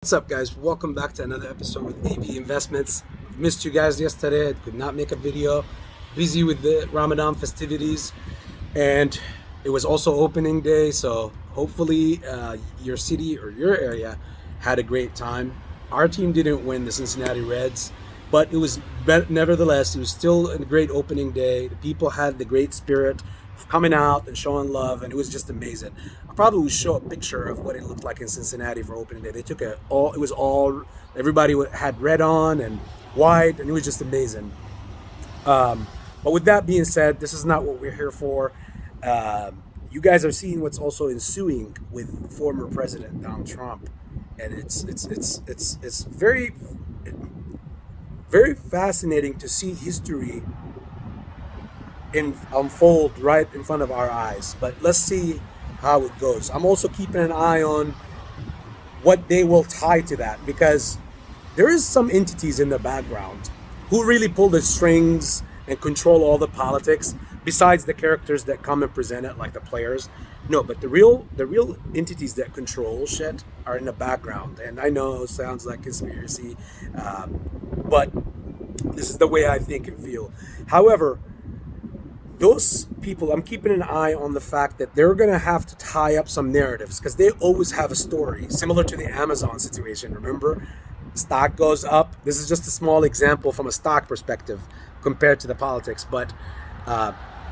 What's up, guys? Welcome back to another episode with AB Investments. Missed you guys yesterday. I could not make a video. Busy with the Ramadan festivities, and it was also opening day. So hopefully, your city or your area had a great time. Our team didn't win, the Cincinnati Reds, but nevertheless, it was still a great opening day. The people had the great spirit of coming out and showing love, and it was just amazing. I probably would show a picture of what it looked like in Cincinnati for opening day. They took it was all everybody had red on and white, and it was just amazing. But with that being said, this is not what we're here for. You guys are seeing what's also ensuing with former President Donald Trump, and it's very fascinating to see history unfold right in front of our eyes. But let's see how it goes. I'm also keeping an eye on what they will tie to that, because there is some entities in the background who really pull the strings and control all the politics, besides the characters that come and present it, like the players. No, but the real entities that control shit are in the background. And I know it sounds like conspiracy, but this is the way I think and feel. However, those people, I'm keeping an eye on the fact that they're going to have to tie up some narratives, because they always have a story similar to the Amazon situation. Remember, stock goes up. This is just a small example from a stock perspective compared to the politics, but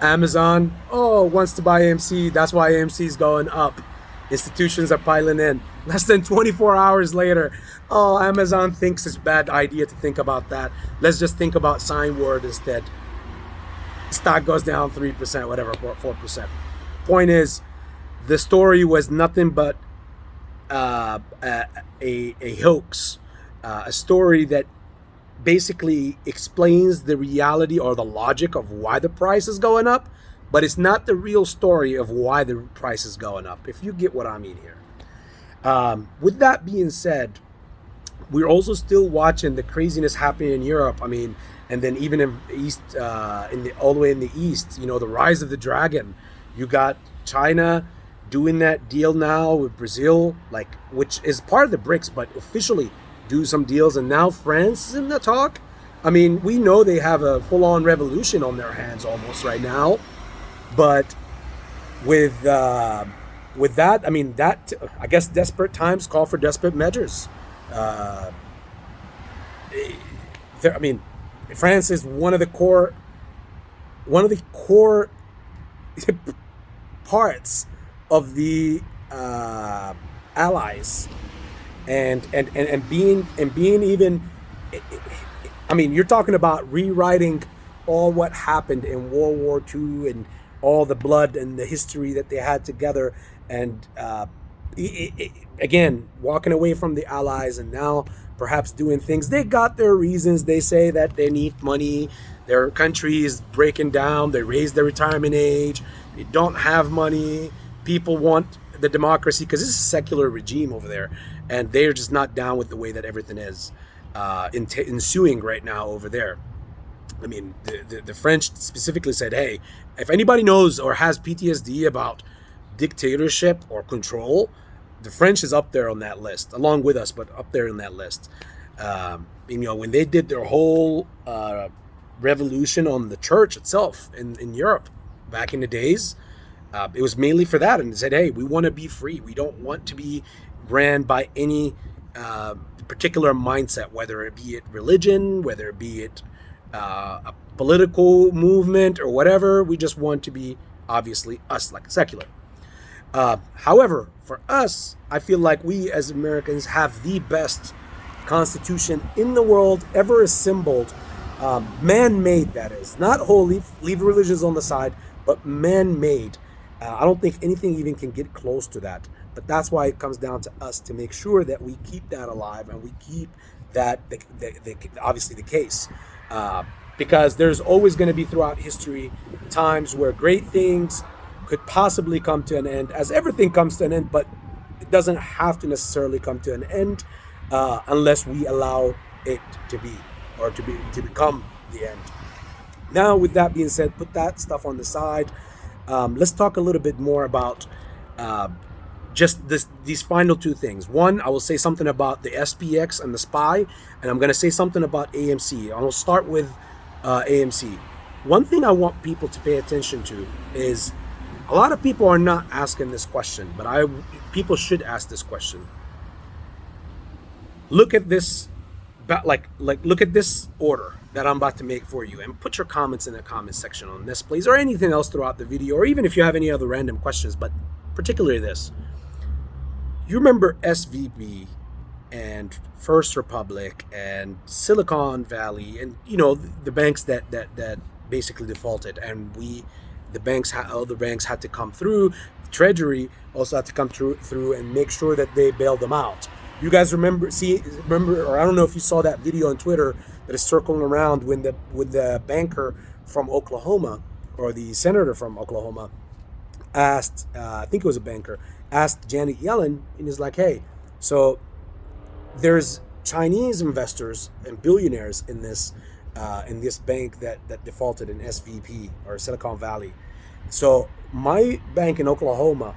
Amazon, wants to buy AMC. That's why AMC is going up. Institutions are piling in. Less than 24 hours later, Amazon thinks it's a bad idea to think about that. Let's just think about sign word instead. Stock goes down 3%, whatever, 4%. Point is, the story was nothing but a hoax, a story that basically explains the reality or the logic of why the price is going up, but it's not the real story of why the price is going up, if you get what I mean here. With that being said, we're also still watching the craziness happening in Europe. I mean, and then even in the east, all the way in the east, the rise of the dragon. You got China doing that deal now with Brazil, which is part of the BRICS, but officially do some deals, and now France is in the talk. I mean, we know they have a full-on revolution on their hands almost right now, but with that, I mean, that I guess desperate times call for desperate measures. Uh, I mean, France is one of the core parts of the allies, and being even. I mean, you're talking about rewriting all what happened in World War II and all the blood and the history that they had together, and again, walking away from the allies, and now perhaps doing things. They got their reasons. They say that they need money. Their country is breaking down. They raised the retirement age. They don't have money. People want the democracy because it's a secular regime over there, and they're just not down with the way that everything is ensuing right now over there. I mean, the French specifically said, hey, if anybody knows or has PTSD about dictatorship or control, the French is up there on that list, along with us, but up there in that list. When they did their whole revolution on the church itself in Europe back in the days, it was mainly for that. And they said, hey, we want to be free. We don't want to be ran by any particular mindset, whether it be religion, whether it be a political movement or whatever. We just want to be, obviously, us, like secular. However, for us, I feel like we as Americans have the best constitution in the world ever assembled, man-made, that is. Not holy, leave religions on the side, but man-made. I don't think anything even can get close to that. But that's why it comes down to us to make sure that we keep that alive, and we keep that obviously the case. Because there's always going to be, throughout history, times where great things could possibly come to an end, as everything comes to an end, but it doesn't have to necessarily come to an end unless we allow it to be, or to become the end. Now, with that being said, put that stuff on the side. Let's talk a little bit more about just these final two things. One, I will say something about the SPX and the SPY, and I'm going to say something about AMC. I'll start with AMC. One thing I want people to pay attention to is a lot of people are not asking this question, but people should ask this question. Look at this, look at this order that I'm about to make for you, and put your comments in the comment section on this, please, or anything else throughout the video, or even if you have any other random questions, but particularly this. You remember SVB and First Republic and Silicon Valley, and the banks that basically defaulted, and the banks had to come through. The Treasury also had to come through and make sure that they bailed them out. You guys remember, or I don't know if you saw that video on Twitter that is circling around with the banker from Oklahoma, or the senator from Oklahoma, asked, I think it was a banker, asked Janet Yellen, and he's like, hey, so there's Chinese investors and billionaires in this bank that defaulted in SVP, or Silicon Valley. So my bank in Oklahoma,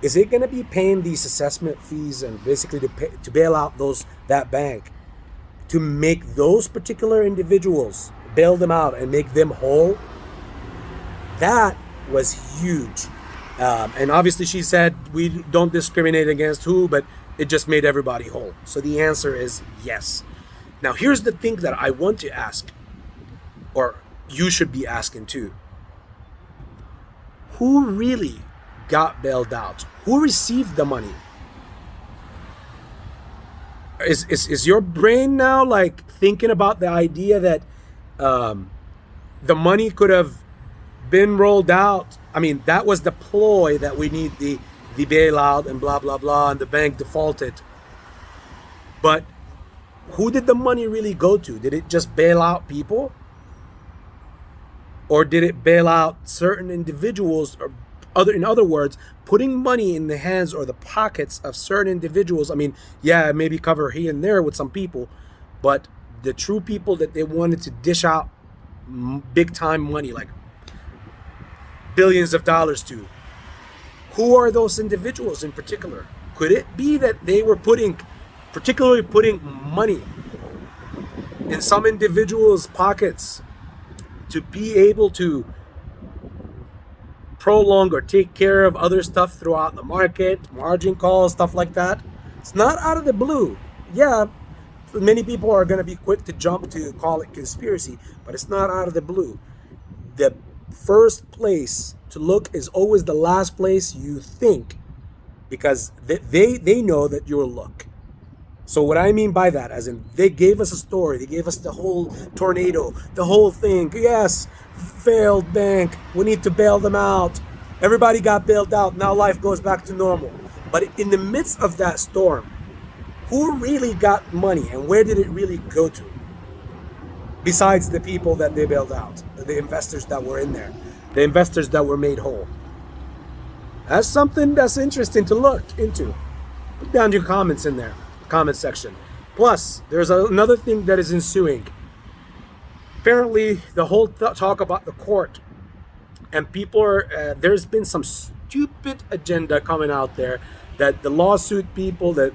is it going to be paying these assessment fees and basically to bail out that bank, to make those particular individuals, bail them out and make them whole? That was huge. And obviously she said we don't discriminate against who, but it just made everybody whole. So the answer is yes. Now here's the thing that I want to ask, or you should be asking too. Who really got bailed out? Who received the money? Is your brain now like thinking about the idea that the money could have been rolled out? I mean, that was the ploy, that we need the bailout and blah blah blah, and the bank defaulted. But who did the money really go to? Did it just bail out people, or did it bail out certain individuals, or in other words, putting money in the hands or the pockets of certain individuals? I mean, yeah, maybe cover here and there with some people, but the true people that they wanted to dish out big time money, like billions of dollars to, who are those individuals in particular? Could it be that they were particularly putting money in some individuals' pockets to be able to prolong or take care of other stuff throughout the market, margin calls, stuff like that? It's not out of the blue. Yeah, many people are going to be quick to jump to call it conspiracy, but it's not out of the blue. The first place to look is always the last place you think, because they know that you'll look. So what I mean by that, as in, they gave us a story, they gave us the whole tornado, the whole thing. Yes, failed bank, we need to bail them out. Everybody got bailed out, now life goes back to normal. But in the midst of that storm, who really got money, and where did it really go to? Besides the people that they bailed out, the investors that were in there, the investors that were made whole. That's something that's interesting to look into. Put down your comments in there, comment section. Plus, there's another thing that is ensuing. Apparently, the whole talk about the court, and people are, there's been some stupid agenda coming out there that the lawsuit people that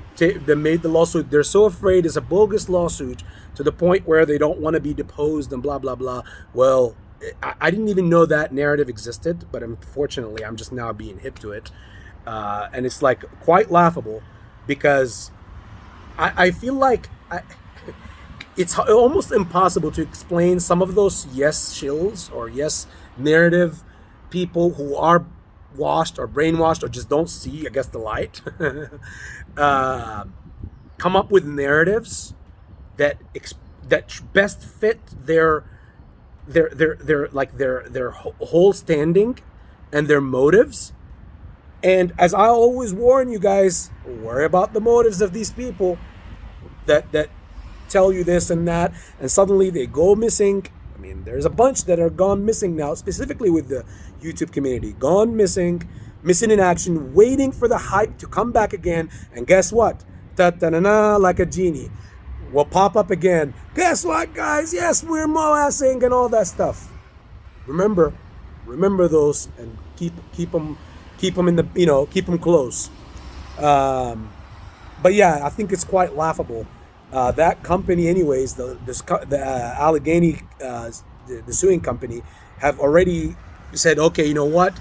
made the lawsuit, they're so afraid it's a bogus lawsuit to the point where they don't want to be deposed and blah, blah, blah. Well, I didn't even know that narrative existed, but unfortunately, I'm just now being hip to it. And it's like quite laughable, because I feel like it's almost impossible to explain some of those yes shills or yes narrative people who are washed or brainwashed or just don't see, I guess, the light. Come up with narratives that best fit their whole standing and their motives. And as I always warn you guys, worry about the motives of these people that tell you this and that, and suddenly they go missing. I mean, there's a bunch that are gone missing now, specifically with the YouTube community. Gone missing in action, waiting for the hype to come back again. And guess what? Ta-ta-na-na, like a genie, will pop up again. Guess what, guys? Yes, we're moassing and all that stuff. Remember those, and keep them in the, keep them close. But yeah, I think it's quite laughable. That company, anyways, the Allegheny, the suing company, have already said, okay, you know what?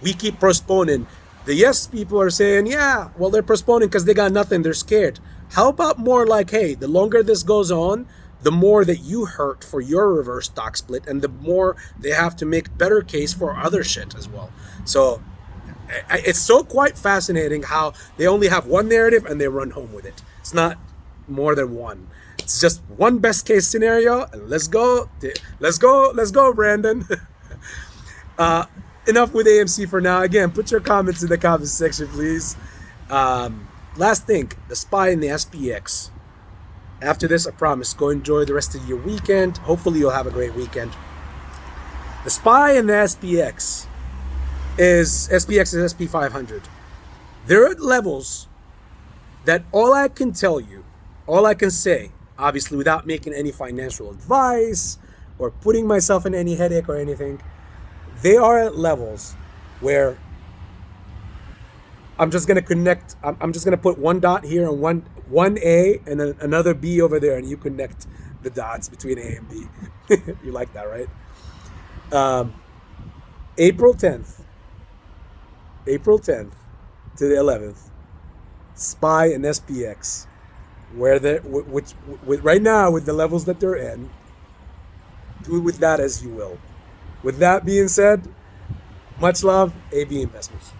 We keep postponing. The yes people are saying, yeah, well, they're postponing because they got nothing. They're scared. How about more like, hey, the longer this goes on, the more that you hurt for your reverse stock split, and the more they have to make better case for other shit as well. So it's so quite fascinating how they only have one narrative and they run home with it. It's not more than one. It's just one best case scenario, and let's go, Brandon. Enough with AMC for now. Again, put your comments in the comments section, please. Last thing, the SPY and the SPX. After this, I promise, go enjoy the rest of your weekend. Hopefully, you'll have a great weekend. The SPY and the SPX is SP 500. They're at levels that all I can tell you, all I can say, obviously without making any financial advice or putting myself in any headache or anything, they are at levels where I'm just gonna connect. I'm just gonna put one dot here and one A and then another B over there, and you connect the dots between A and B. You like that, right? Um, April 10th, April 10th to the 11th, SPY and SPX, where they which with right now with the levels that they're in, do with that as you will. With that being said, much love, AB Investments.